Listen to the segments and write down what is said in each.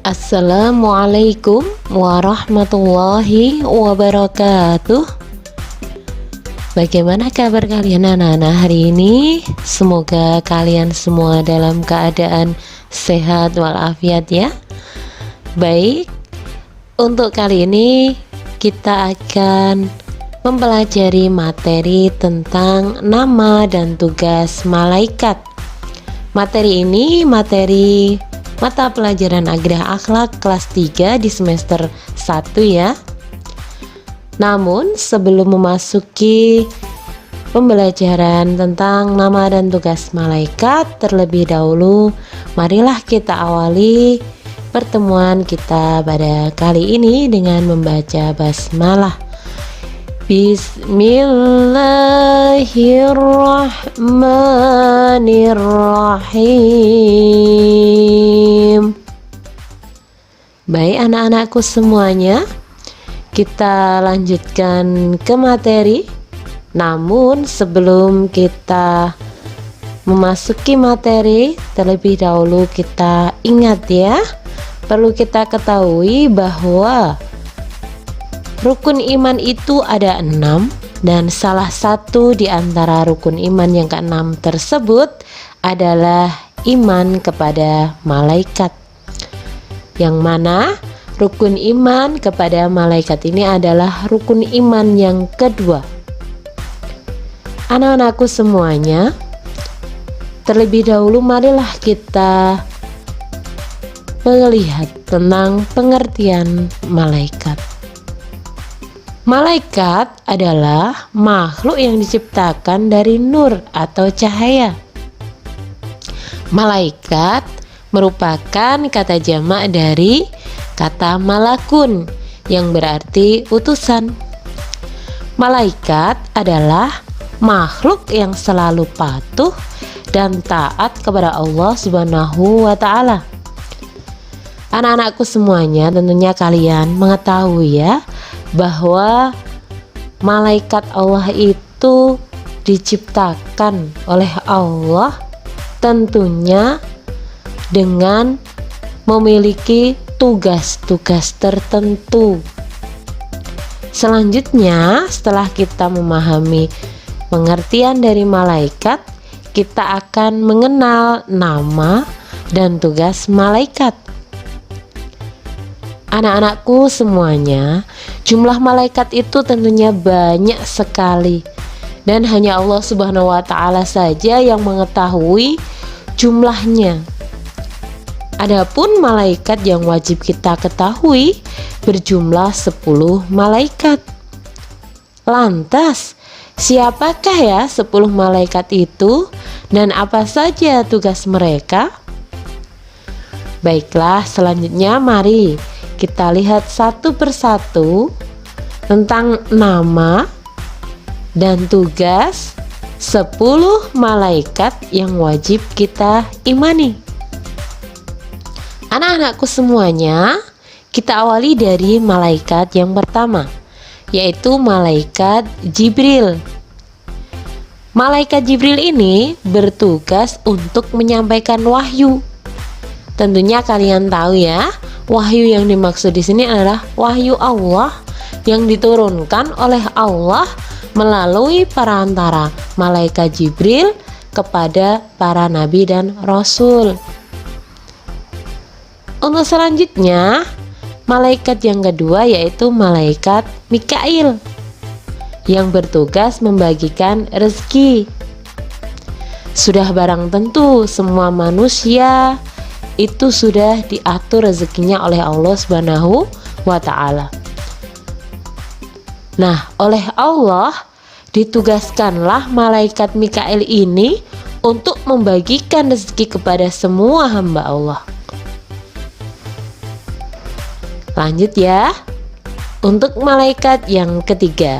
Assalamualaikum warahmatullahi wabarakatuh. Bagaimana kabar kalian anak-anak hari ini? Semoga kalian semua dalam keadaan sehat walafiat ya. Baik, untuk kali ini kita akan mempelajari materi tentang nama dan tugas malaikat. Materi ini materi mata pelajaran Agraha Akhlak kelas 3 di semester 1 ya. Namun sebelum memasuki pembelajaran tentang nama dan tugas malaikat, terlebih dahulu marilah kita awali pertemuan kita pada kali ini dengan membaca basmalah. Bismillahirrahmanirrahim. Baik anak-anakku semuanya, kita lanjutkan ke materi. Namun sebelum kita memasuki materi, terlebih dahulu kita ingat ya, perlu kita ketahui bahwa rukun iman itu ada 6, dan salah satu di antara rukun iman yang ke-6 tersebut adalah iman kepada malaikat. Yang mana rukun iman kepada malaikat ini adalah rukun iman yang kedua. Anak-anakku semuanya, terlebih dahulu marilah kita melihat tentang pengertian malaikat. Malaikat adalah makhluk yang diciptakan dari nur atau cahaya. Malaikat merupakan kata jamak dari kata malakun yang berarti utusan. Malaikat adalah makhluk yang selalu patuh dan taat kepada Allah Subhanahu wa ta'ala. Anak-anakku semuanya, tentunya kalian mengetahui ya bahwa malaikat Allah itu diciptakan oleh Allah tentunya dengan memiliki tugas-tugas tertentu. Selanjutnya, setelah kita memahami pengertian dari malaikat, kita akan mengenal nama dan tugas malaikat. Anak-anakku semuanya, jumlah malaikat itu tentunya banyak sekali, dan hanya Allah Subhanahu wa ta'ala saja yang mengetahui jumlahnya. Adapun malaikat yang wajib kita ketahui berjumlah 10 malaikat. Lantas, siapakah ya 10 malaikat itu dan apa saja tugas mereka? Baiklah, selanjutnya mari kita lihat satu persatu tentang nama dan tugas 10 malaikat yang wajib kita imani. Anak-anakku semuanya, kita awali dari malaikat yang pertama, yaitu malaikat Jibril. Malaikat Jibril ini bertugas untuk menyampaikan wahyu. Tentunya kalian tahu ya, wahyu yang dimaksud di sini adalah wahyu Allah yang diturunkan oleh Allah melalui perantara malaikat Jibril kepada para nabi dan rasul. Untuk selanjutnya, malaikat yang kedua yaitu malaikat Mikail yang bertugas membagikan rezeki. Sudah barang tentu semua manusia itu sudah diatur rezekinya oleh Allah Subhanahu wa ta'ala. Nah, oleh Allah ditugaskanlah malaikat Mikail ini untuk membagikan rezeki kepada semua hamba Allah. Lanjut ya, untuk malaikat yang ketiga.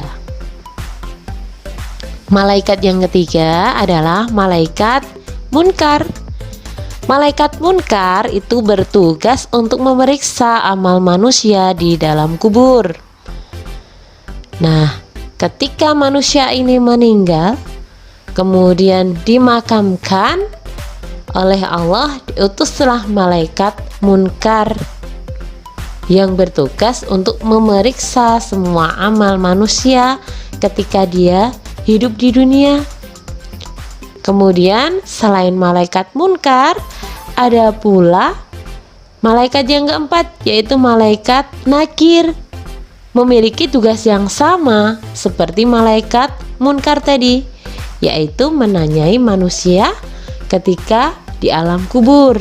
Malaikat yang ketiga adalah malaikat Munkar. Malaikat Munkar itu bertugas untuk memeriksa amal manusia di dalam kubur. Nah, ketika manusia ini meninggal, kemudian dimakamkan oleh Allah, diutuslah malaikat Munkar yang bertugas untuk memeriksa semua amal manusia ketika dia hidup di dunia. Kemudian selain malaikat munkar, ada pula malaikat yang keempat, yaitu malaikat nakir, memiliki tugas yang sama seperti malaikat munkar tadi, yaitu menanyai manusia ketika di alam kubur.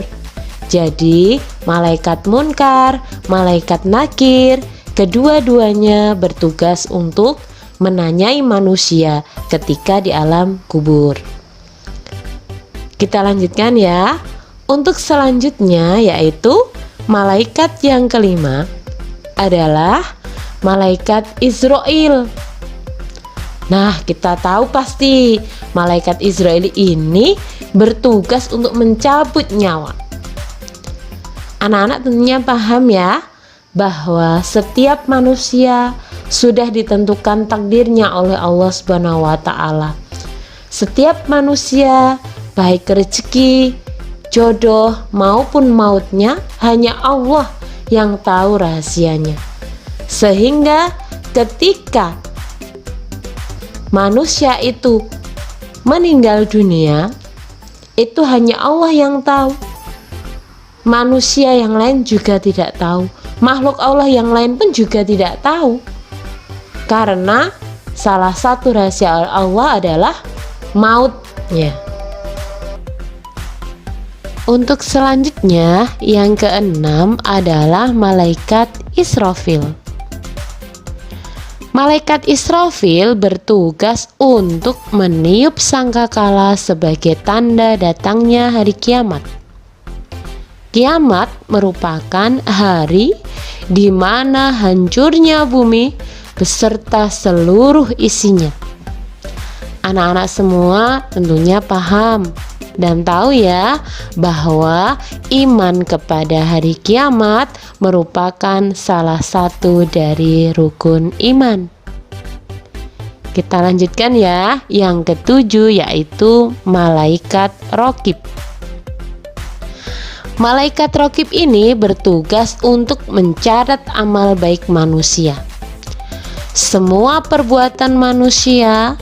Jadi malaikat munkar, malaikat nakir, kedua-duanya bertugas untuk menanyai manusia ketika di alam kubur. Kita lanjutkan ya. Untuk selanjutnya yaitu malaikat yang kelima adalah malaikat Israil. Nah, kita tahu pasti malaikat Israil ini bertugas untuk mencabut nyawa. Anak-anak tentunya paham ya bahwa setiap manusia sudah ditentukan takdirnya oleh Allah Subhanahu wa taala. Setiap manusia, baik rezeki, jodoh maupun mautnya, hanya Allah yang tahu rahasianya. Sehingga ketika manusia itu meninggal dunia, itu hanya Allah yang tahu. Manusia yang lain juga tidak tahu. Makhluk Allah yang lain pun juga tidak tahu. Karena salah satu rahasia Allah adalah mautnya. Untuk selanjutnya yang keenam adalah malaikat Israfil. Malaikat Israfil bertugas untuk meniup sangkakala sebagai tanda datangnya hari kiamat. Kiamat merupakan hari di mana hancurnya bumi beserta seluruh isinya. Anak-anak semua tentunya paham dan tahu ya bahwa iman kepada hari kiamat merupakan salah satu dari rukun iman. Kita lanjutkan ya, yang ketujuh yaitu malaikat Raqib. Malaikat Raqib ini bertugas untuk mencatat amal baik manusia. Semua perbuatan manusia,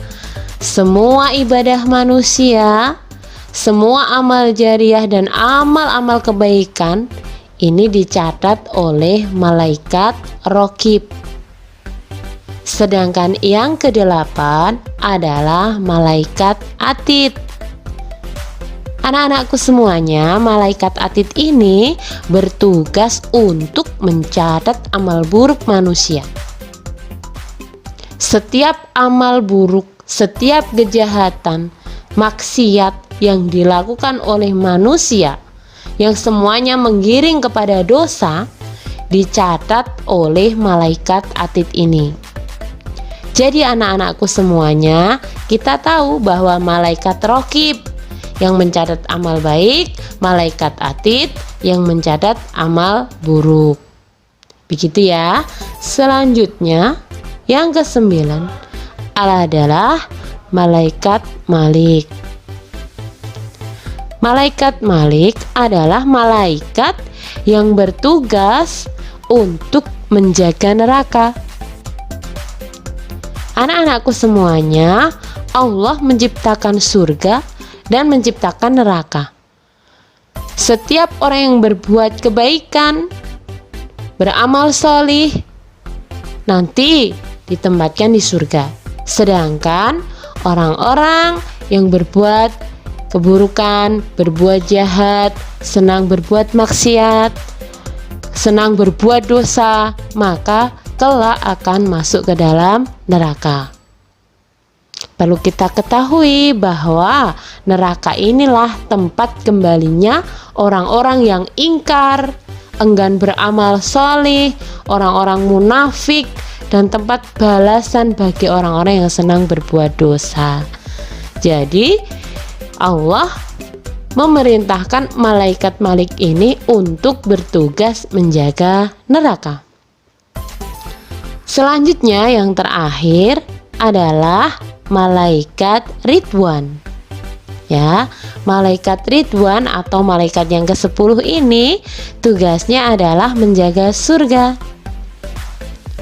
semua ibadah manusia, semua amal jariah dan amal-amal kebaikan ini dicatat oleh malaikat Raqib. Sedangkan yang kedelapan adalah malaikat Atid. Anak-anakku semuanya, malaikat Atid ini bertugas untuk mencatat amal buruk manusia. Setiap amal buruk, setiap kejahatan, maksiat yang dilakukan oleh manusia yang semuanya menggiring kepada dosa dicatat oleh malaikat Atid ini. Jadi anak-anakku semuanya, kita tahu bahwa malaikat Raqib yang mencatat amal baik, malaikat Atid yang mencatat amal buruk. Begitu ya. Selanjutnya yang kesembilan adalah malaikat Malik. Malaikat Malik adalah malaikat yang bertugas untuk menjaga neraka. Anak-anakku semuanya, Allah menciptakan surga dan menciptakan neraka. Setiap orang yang berbuat kebaikan, beramal solih, nanti ditempatkan di surga. Sedangkan orang-orang yang berbuat keburukan, berbuat jahat, senang berbuat maksiat, senang berbuat dosa, maka kelak akan masuk ke dalam neraka. Perlu kita ketahui bahwa neraka inilah tempat kembalinya orang-orang yang ingkar, enggan beramal solih, orang-orang munafik, dan tempat balasan bagi orang-orang yang senang berbuat dosa. Jadi Allah memerintahkan malaikat Malik ini untuk bertugas menjaga neraka. Selanjutnya yang terakhir adalah malaikat Ridwan. Ya, malaikat Ridwan atau malaikat yang ke-10 ini tugasnya adalah menjaga surga.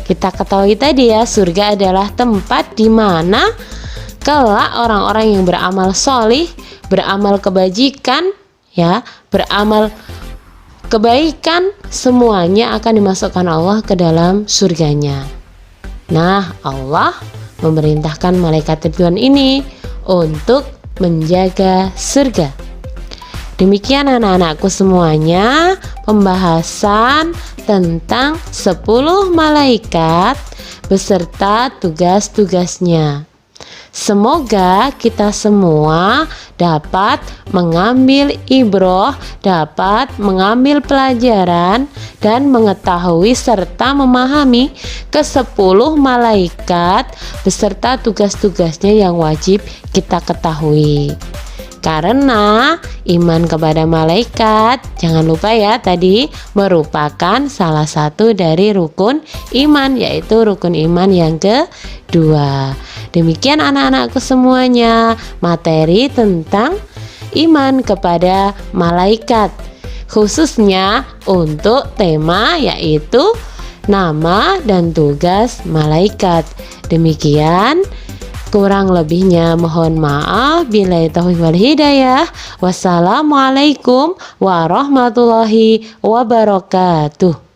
Kita ketahui tadi ya, surga adalah tempat di mana kelak orang-orang yang beramal solih, beramal kebajikan, ya, beramal kebaikan, semuanya akan dimasukkan Allah ke dalam surganya. Nah, Allah memerintahkan malaikat Ridwan ini untuk menjaga surga. Demikian anak-anakku semuanya, pembahasan tentang 10 malaikat beserta tugas-tugasnya. Semoga kita semua dapat mengambil ibroh, dapat mengambil pelajaran dan mengetahui serta memahami ke-10 malaikat beserta tugas-tugasnya yang wajib kita ketahui. Karena iman kepada malaikat, jangan lupa ya, tadi merupakan salah satu dari rukun iman, yaitu rukun iman yang kedua. Demikian anak-anakku semuanya, materi tentang iman kepada malaikat, khususnya untuk tema yaitu nama dan tugas malaikat. Demikian, kurang lebihnya mohon maaf. Billahi taufiq wal hidayah. Wassalamualaikum warahmatullahi wabarakatuh.